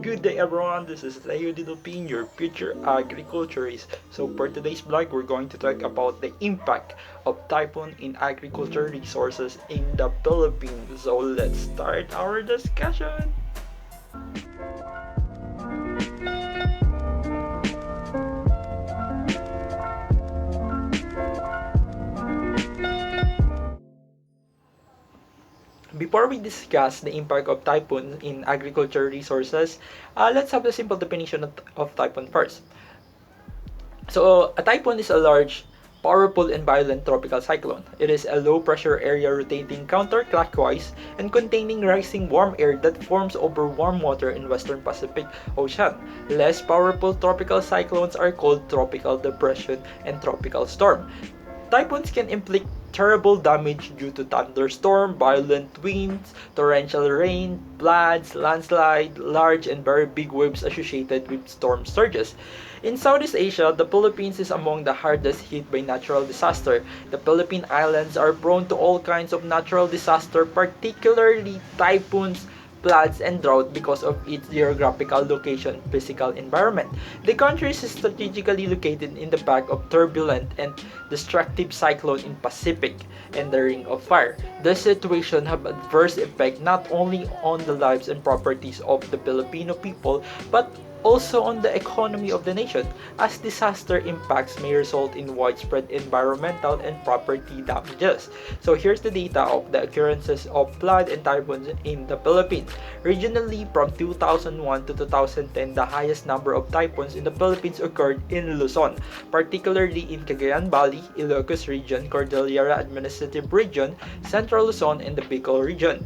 Good day everyone, this is Leo Didopin, your future agriculturist. So for today's vlog, we're going to talk about the impact of typhoon in agriculture resources in the Philippines. So let's start our discussion. Before we discuss the impact of typhoon in agriculture resources, let's have a simple definition of typhoon first. So, a typhoon is a large, powerful, and violent tropical cyclone. It is a low pressure area rotating counterclockwise and containing rising warm air that forms over warm water in western Pacific Ocean. Less powerful tropical cyclones are called tropical depression and tropical storm. Typhoons can inflict terrible damage due to thunderstorm, violent winds, torrential rain, floods, landslide, large and very big waves associated with storm surges. In Southeast Asia, the Philippines is among the hardest hit by natural disaster. The Philippine Islands are prone to all kinds of natural disaster, particularly typhoons, floods, and drought because of its geographical location and physical environment. The country is strategically located in the back of turbulent and destructive cyclone in Pacific and the Ring of Fire. This situation have adverse effect not only on the lives and properties of the Filipino people but also on the economy of the nation, as disaster impacts may result in widespread environmental and property damages. So here's the data of the occurrences of flood and typhoons in the Philippines. Regionally, from 2001 to 2010, the highest number of typhoons in the Philippines occurred in Luzon, particularly in Cagayan Valley, Ilocos Region, Cordillera Administrative Region, Central Luzon, and the Bicol Region.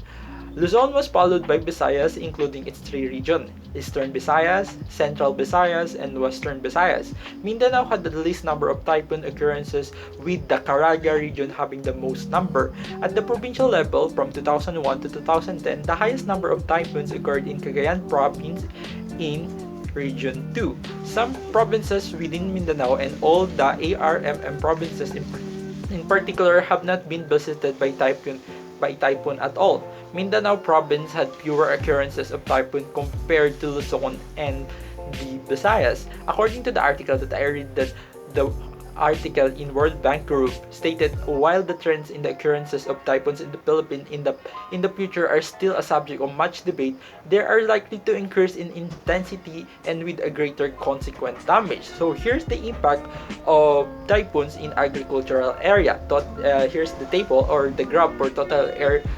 Luzon was followed by Visayas, including its three regions: Eastern Visayas, Central Visayas, and Western Visayas. Mindanao had the least number of typhoon occurrences, with the Caraga region having the most number. At the provincial level, from 2001 to 2010, the highest number of typhoons occurred in Cagayan Province in Region 2. Some provinces within Mindanao and all the ARMM provinces in particular have not been visited by typhoon at all. Mindanao province had fewer occurrences of typhoon compared to Luzon and the Visayas. According to the article that I read, that the article in World Bank Group stated, while the trends in the occurrences of typhoons in the Philippines in the future are still a subject of much debate, they are likely to increase in intensity and with a greater consequent damage. So here's the impact of typhoons in agricultural area. Here's the table or the graph for total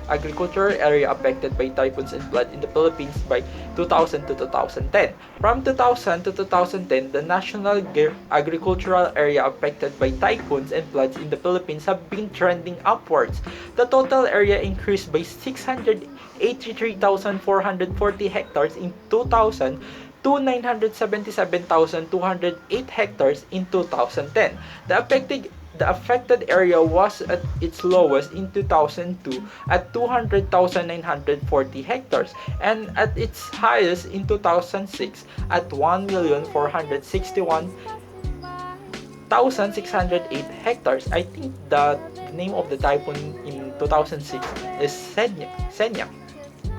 agricultural area affected by typhoons and flood in the Philippines by 2000 to 2010. From 2000 to 2010, the national agricultural area affected by typhoons and floods in the Philippines have been trending upwards. The total area increased by 683,440 hectares in 2000 to 977,208 hectares in 2010. The affected area was at its lowest in 2002 at 200,940 hectares and at its highest in 2006 at 1,461,608 hectares. I think the name of the typhoon in 2006 is Senya.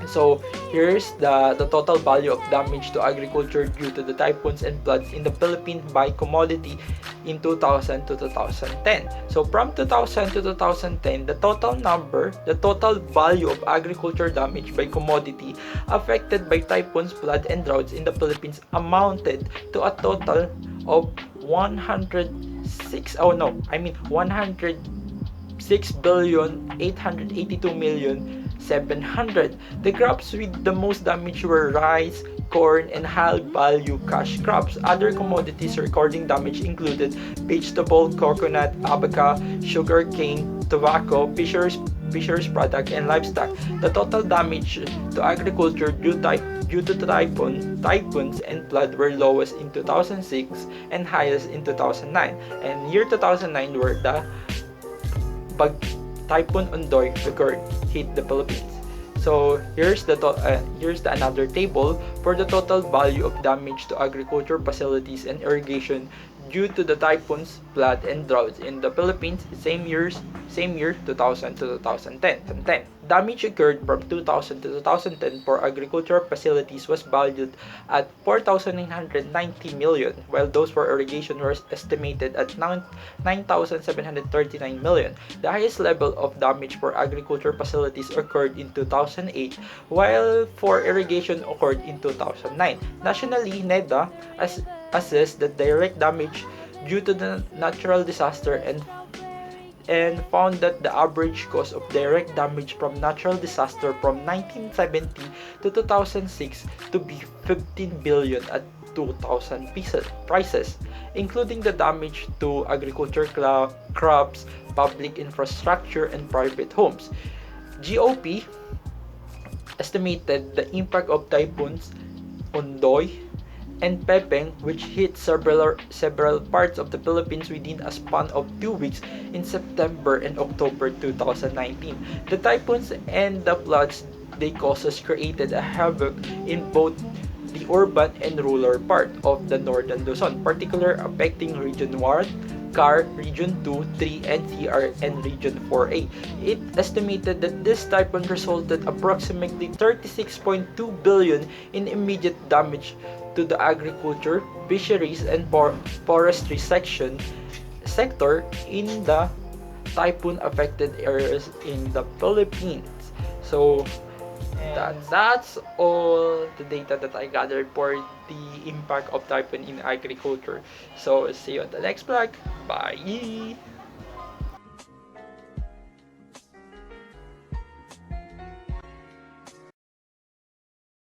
So here's the total value of damage to agriculture due to the typhoons and floods in the Philippines by commodity in 2000 to 2010. So from 2000 to 2010, the total value of agriculture damage by commodity affected by typhoons, flood, and droughts in the Philippines amounted to a total of 106,882,700,000. The crops with the most damage were rice, corn, and high-value cash crops. Other commodities recording damage included vegetable, coconut, avocado, sugar cane, tobacco, fisheries product, and livestock. The total damage to agriculture due to the typhoons and flood were lowest in 2006 and highest in 2009. And year 2009 where the Typhoon Ondoy hit the Philippines. So here's another table for the total value of damage to agriculture facilities and irrigation due to the typhoons, flood, and droughts in the Philippines same year 2000 to 2010. Damage occurred from 2000 to 2010 for agricultural facilities was valued at 4,990 million, while those for irrigation were estimated at 9,739 million. The highest level of damage for agricultural facilities occurred in 2008, while for irrigation occurred in 2009. Nationally, NEDA assessed the direct damage due to the natural disaster and found that the average cost of direct damage from natural disaster from 1970 to 2006 to be 15 billion at 2000 prices, including the damage to agriculture crops, public infrastructure, and private homes. GOP estimated the impact of typhoons Ondoy and Pepeng, which hit several parts of the Philippines within a span of 2 weeks in September and October 2019. The typhoons and the floods they causes created a havoc in both the urban and rural part of the northern Luzon, particularly affecting Region 1, CAR, Region 2, 3, NCR, and Region 4A. It estimated that this typhoon resulted approximately 36.2 billion in immediate damage to the agriculture, fisheries, and forestry sector in the typhoon affected areas in the Philippines. So that's all the data that I gathered for the impact of typhoon in agriculture. So see you on the next vlog. Bye.